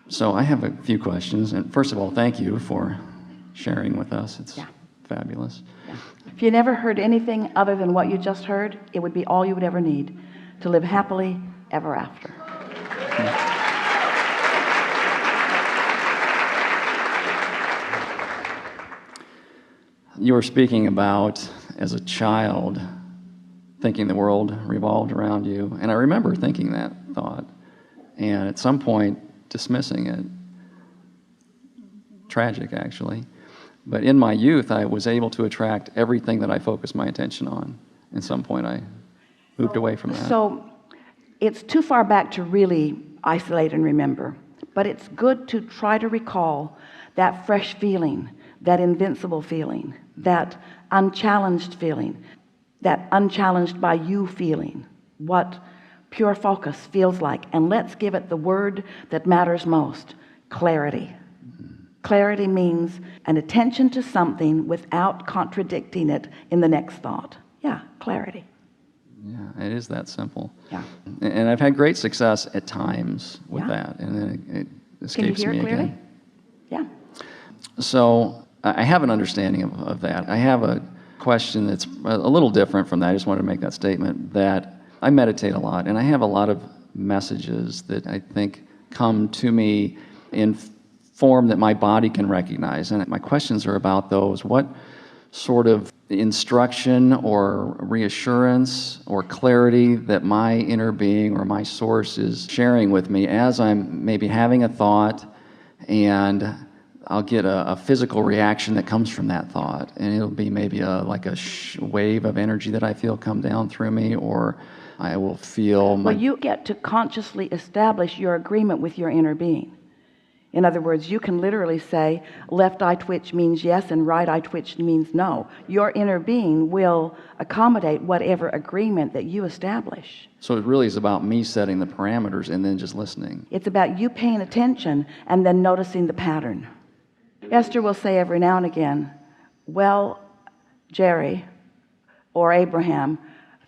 So I have a few questions. And first of all, thank you for sharing with us. It's fabulous. Yeah. If you never heard anything other than what you just heard, it would be all you would ever need to live happily ever after. You were speaking about, as a child, thinking the world revolved around you. And I remember thinking that thought. And at some point, dismissing it. Tragic, actually. But in my youth, I was able to attract everything that I focused my attention on. At some point, I moved away from that. So it's too far back to really isolate and remember. But it's good to try to recall that fresh feeling, that invincible feeling, that unchallenged feeling, that unchallenged by you feeling, what pure focus feels like. And let's give it the word that matters most: clarity. Clarity means an attention to something without contradicting it in the next thought. Yeah, clarity. Yeah, it is that simple. Yeah. And I've had great success at times with that, and then it escapes me Can you hear it clearly? again. Yeah. So I have an understanding of that. I have a question that's a little different from that. I just wanted to make that statement, that I meditate a lot, and I have a lot of messages that I think come to me in form that my body can recognize. And my questions are about those. What sort of instruction or reassurance or clarity that my inner being or my source is sharing with me as I'm maybe having a thought, and I'll get a physical reaction that comes from that thought, and it'll be maybe like a wave of energy that I feel come down through me, or I will feel Well, you get to consciously establish your agreement with your inner being. In other words, you can literally say left eye twitch means yes and right eye twitch means no. Your inner being will accommodate whatever agreement that you establish. So it really is about me setting the parameters and then just listening. It's about you paying attention and then noticing the pattern. Esther will say every now and again, well, Jerry or Abraham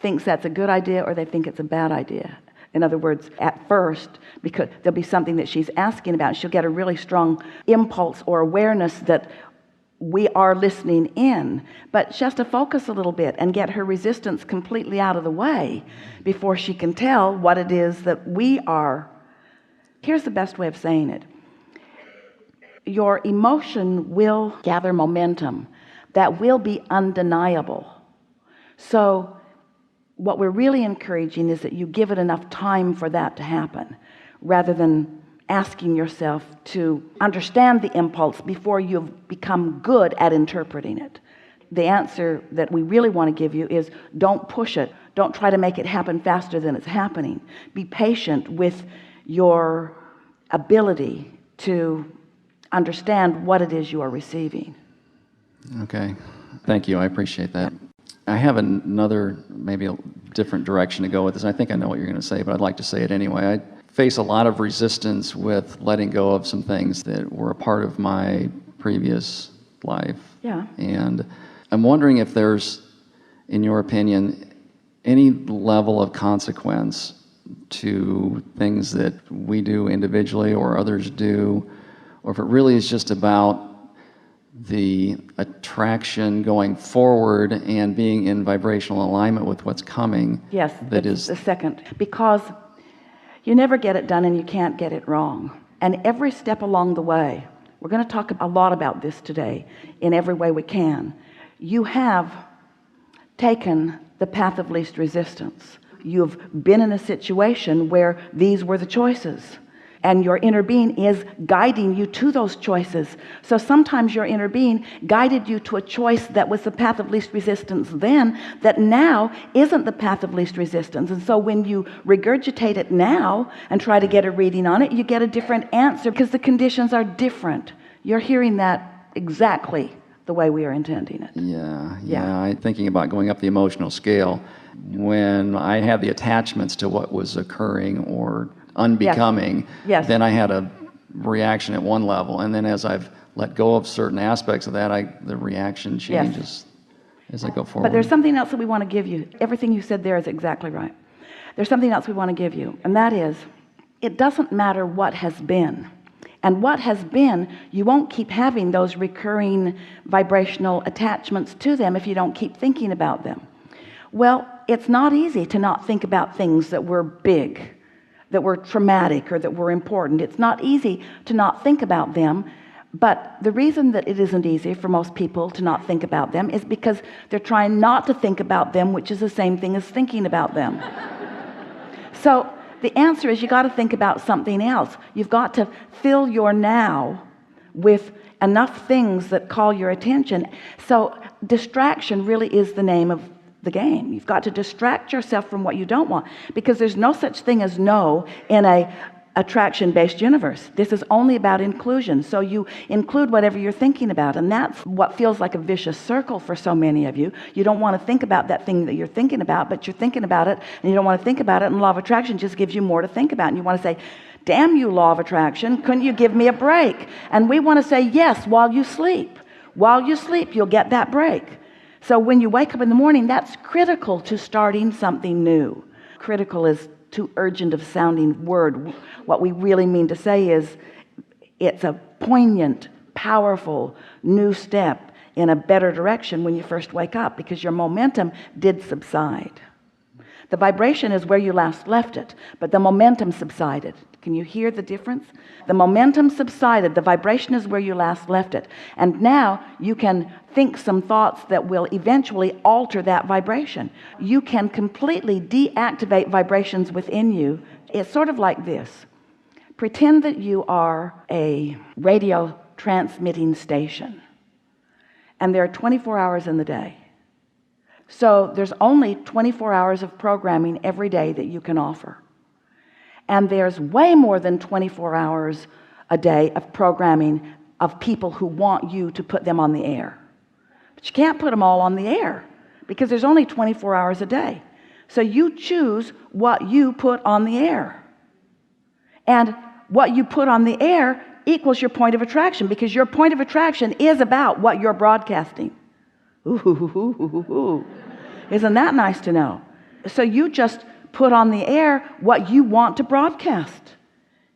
thinks that's a good idea, or they think it's a bad idea. In other words, at first, because there'll be something that she's asking about, she'll get a really strong impulse or awareness that we are listening in, but she has to focus a little bit and get her resistance completely out of the way before she can tell what it is that we are. Here's the best way of saying it. Your emotion will gather momentum that will be undeniable. So what we're really encouraging is that you give it enough time for that to happen, rather than asking yourself to understand the impulse before you've become good at interpreting it. The answer that we really want to give you is don't push it. Don't try to make it happen faster than it's happening. Be patient with your ability to understand what it is you are receiving. Okay. Thank you. I appreciate that. I have another, maybe a different direction to go with this. I think I know what you're going to say, but I'd like to say it anyway. I face a lot of resistance with letting go of some things that were a part of my previous life. Yeah. And I'm wondering if there's, in your opinion, any level of consequence to things that we do individually or others do, or if it really is just about the attraction going forward and being in vibrational alignment with what's coming. Yes, that it's is the second, because you never get it done and you can't get it wrong. And every step along the way, we're going to talk a lot about this today in every way we can. You have taken the path of least resistance. You've been in a situation where these were the choices, and your inner being is guiding you to those choices. So sometimes your inner being guided you to a choice that was the path of least resistance then, that now isn't the path of least resistance. And so when you regurgitate it now and try to get a reading on it, you get a different answer because the conditions are different. You're hearing that exactly the way we are intending it. Yeah. I'm thinking about going up the emotional scale. When I had the attachments to what was occurring or unbecoming, Yes. then I had a reaction at one level, and then as I've let go of certain aspects of that, the reaction changes as I go forward. But there's something else that we want to give you. Everything you said there is exactly right. There's something else we want to give you, and that is, it doesn't matter what has been. And what has been, you won't keep having those recurring vibrational attachments to them if you don't keep thinking about them. Well, it's not easy to not think about things that were big, that were traumatic, or that were important. It's not easy to not think about them. But the reason that it isn't easy for most people to not think about them is because they're trying not to think about them, which is the same thing as thinking about them. So the answer is you got to think about something else. You've got to fill your now with enough things that call your attention. So distraction really is the name of the game. You've got to distract yourself from what you don't want, because there's no such thing as no in a attraction-based universe. This is only about inclusion. So you include whatever you're thinking about, and that's what feels like a vicious circle for so many of you. You don't want to think about that thing that you're thinking about, but you're thinking about it, and you don't want to think about it, and law of attraction just gives you more to think about, and you want to say, damn you, law of attraction, couldn't you give me a break? And we want to say yes while you sleep. While you sleep, you'll get that break. So when you wake up in the morning, that's critical to starting something new. Critical is too urgent of sounding word. What we really mean to say is it's a poignant, powerful new step in a better direction when you first wake up, because your momentum did subside. The vibration is where you last left it, but the momentum subsided. Can you hear the difference? The momentum subsided, the vibration is where you last left it. And now you can think some thoughts that will eventually alter that vibration. You can completely deactivate vibrations within you. It's sort of like this. Pretend that you are a radio transmitting station, and there are 24 hours in the day. So there's only 24 hours of programming every day that you can offer. And there's way more than 24 hours a day of programming of people who want you to put them on the air. But you can't put them all on the air because there's only 24 hours a day. So you choose what you put on the air. And what you put on the air equals your point of attraction, because your point of attraction is about what you're broadcasting. Ooh. Isn't that nice to know? So you just put on the air what you want to broadcast.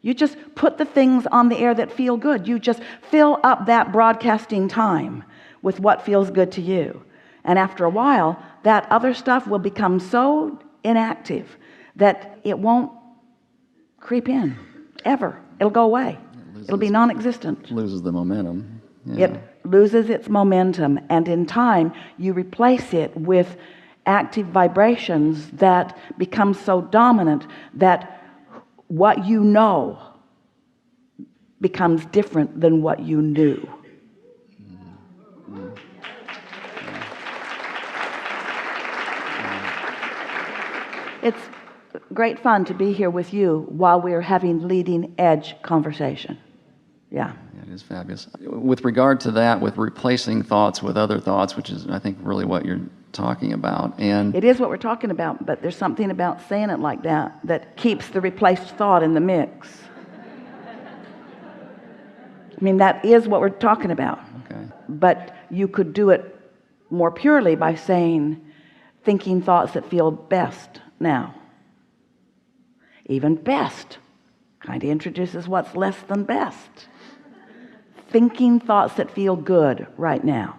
You just put the things on the air that feel good. You just fill up that broadcasting time with what feels good to you. And after a while, that other stuff will become so inactive that it won't creep in, ever. It'll go away. It'll be non-existent. Loses the momentum. Yeah. It loses its momentum, and in time you replace it with active vibrations that become so dominant that what you know becomes different than what you knew. It's great fun to be here with you while we're having leading edge conversation. Yeah. It is fabulous. With regard to that, with replacing thoughts with other thoughts, which is, I think, really what you're talking about. And it is what we're talking about, but there's something about saying it like that that keeps the replaced thought in the mix. I mean, that is what we're talking about. Okay. But you could do it more purely by saying, thinking thoughts that feel best now. Even best kind of introduces what's less than best. Thinking thoughts that feel good right now.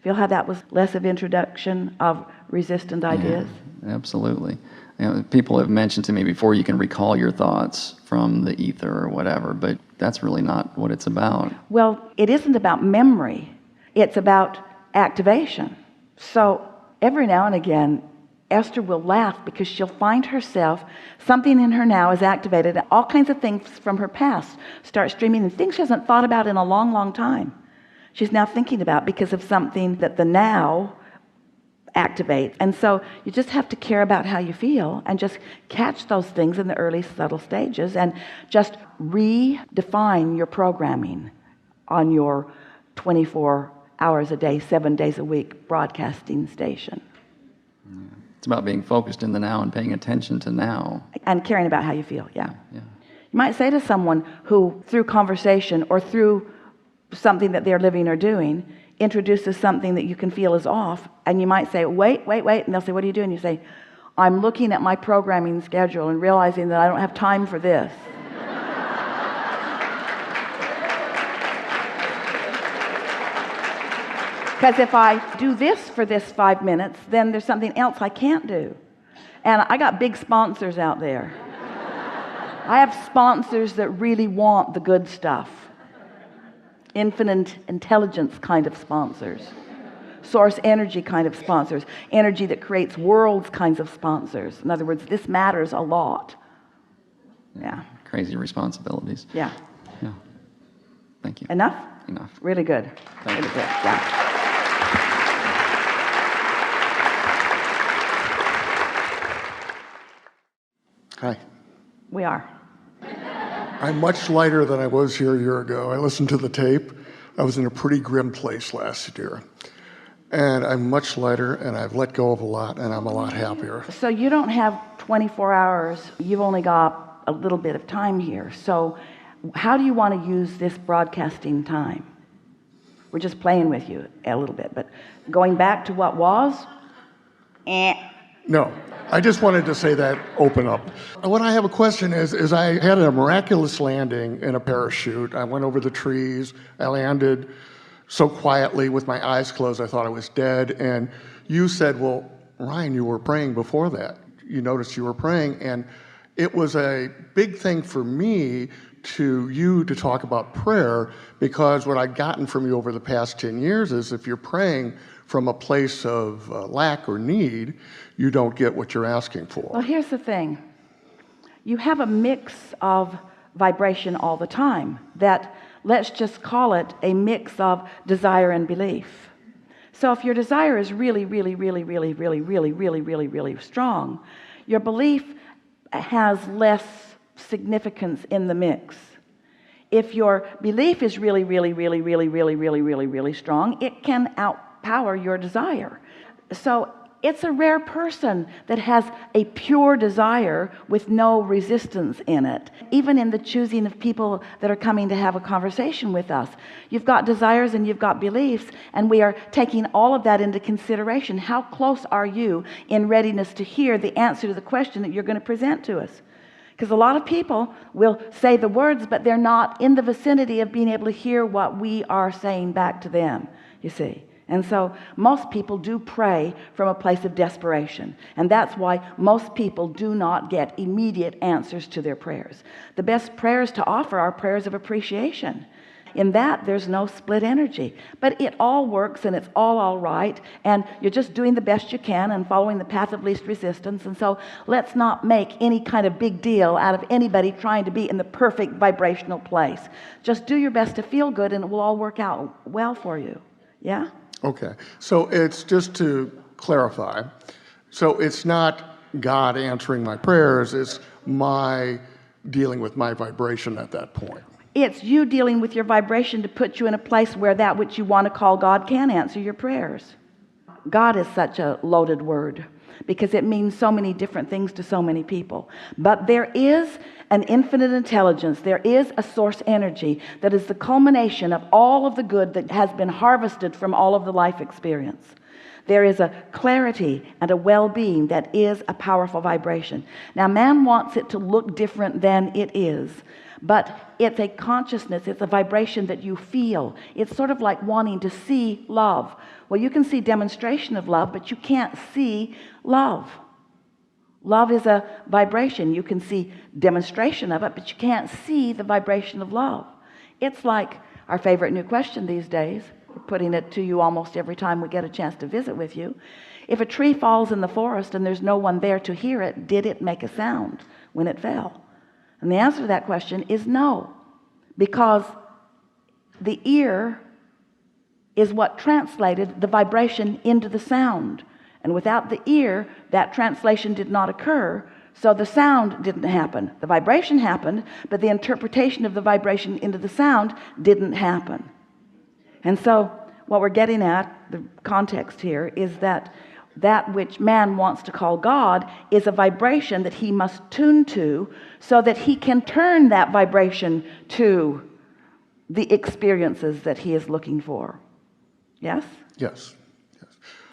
Feel how that was less of introduction of resistant ideas? Yeah, absolutely. People have mentioned to me before, you can recall your thoughts from the ether or whatever, but that's really not what it's about. Well, it isn't about memory. It's about activation. So every now and again, Esther will laugh because she'll find herself, something in her now is activated. All kinds of things from her past start streaming, and things she hasn't thought about in a long, long time. She's now thinking about because of something that the now activates. And so you just have to care about how you feel and just catch those things in the early subtle stages and just redefine your programming on your 24 hours a day, 7 days a week broadcasting station. Yeah. It's about being focused in the now and paying attention to now. And caring about how you feel, yeah. Yeah. You might say to someone who, through conversation or through something that they're living or doing, introduces something that you can feel is off, and you might say, wait, and they'll say, what are you doing? You say, I'm looking at my programming schedule and realizing that I don't have time for this. Because if I do this for this 5 minutes, then there's something else I can't do. And I got big sponsors out there. I have sponsors that really want the good stuff. Infinite intelligence kind of sponsors. Source energy kind of sponsors. Energy that creates worlds kinds of sponsors. In other words, this matters a lot. Yeah. Crazy responsibilities. Yeah. Yeah. Thank you. Enough? Enough. Really good. Thank Really you. good. Yeah. Hi. We are. I'm much lighter than I was here a year ago. I listened to the tape. I was in a pretty grim place last year. And I'm much lighter, and I've let go of a lot, and I'm a lot happier. So you don't have 24 hours. You've only got a little bit of time here. So how do you want to use this broadcasting time? We're just playing with you a little bit, but going back to what was, No, I just wanted to say that open up. What I have a question is I had a miraculous landing in a parachute. I went over the trees. I landed so quietly with my eyes closed, I thought I was dead. And you said, well, Ryan, you were praying before that. You noticed you were praying. And it was a big thing for me to talk about prayer, because what I've gotten from you over the past 10 years is if you're praying from a place of lack or need, you don't get what you're asking for. Well, here's the thing. You have a mix of vibration all the time that, let's just call it a mix of desire and belief. So if your desire is really, really, really, really, really, really, really, really, really strong, your belief has less significance in the mix. If your belief is really, really, really, really, really, really, really, really strong, it can outpower your desire. So it's a rare person that has a pure desire with no resistance in it. Even in the choosing of people that are coming to have a conversation with us, you've got desires and you've got beliefs, and we are taking all of that into consideration. How close are you in readiness to hear the answer to the question that you're going to present to us? Because a lot of people will say the words, but they're not in the vicinity of being able to hear what we are saying back to them, you see. And so most people do pray from a place of desperation. And that's why most people do not get immediate answers to their prayers. The best prayers to offer are prayers of appreciation. In that, there's no split energy. But it all works, and it's all right. And you're just doing the best you can and following the path of least resistance. And so let's not make any kind of big deal out of anybody trying to be in the perfect vibrational place. Just do your best to feel good, and it will all work out well for you. Yeah? Okay, so it's just to clarify. So it's not God answering my prayers, it's my dealing with my vibration at that point. It's you dealing with your vibration to put you in a place where that which you want to call God can answer your prayers. God is such a loaded word because it means so many different things to so many people. But there is an infinite intelligence. There is a source energy that is the culmination of all of the good that has been harvested from all of the life experience. There is a clarity and a well-being that is a powerful vibration. Now, man wants it to look different than it is, but it's a consciousness, it's a vibration that you feel. It's sort of like wanting to see love. Well, you can see demonstration of love, but you can't see love. Love is a vibration. You can see demonstration of it, but you can't see the vibration of love. It's like our favorite new question these days. We're putting it to you almost every time we get a chance to visit with you. If a tree falls in the forest and there's no one there to hear it, did it make a sound when it fell? And the answer to that question is no, because the ear is what translated the vibration into the sound. And without the ear, that translation did not occur, so the sound didn't happen. The vibration happened, but the interpretation of the vibration into the sound didn't happen. And so what we're getting at, the context here, is that that which man wants to call God is a vibration that he must tune to so that he can turn that vibration to the experiences that he is looking for. Yes? Yes.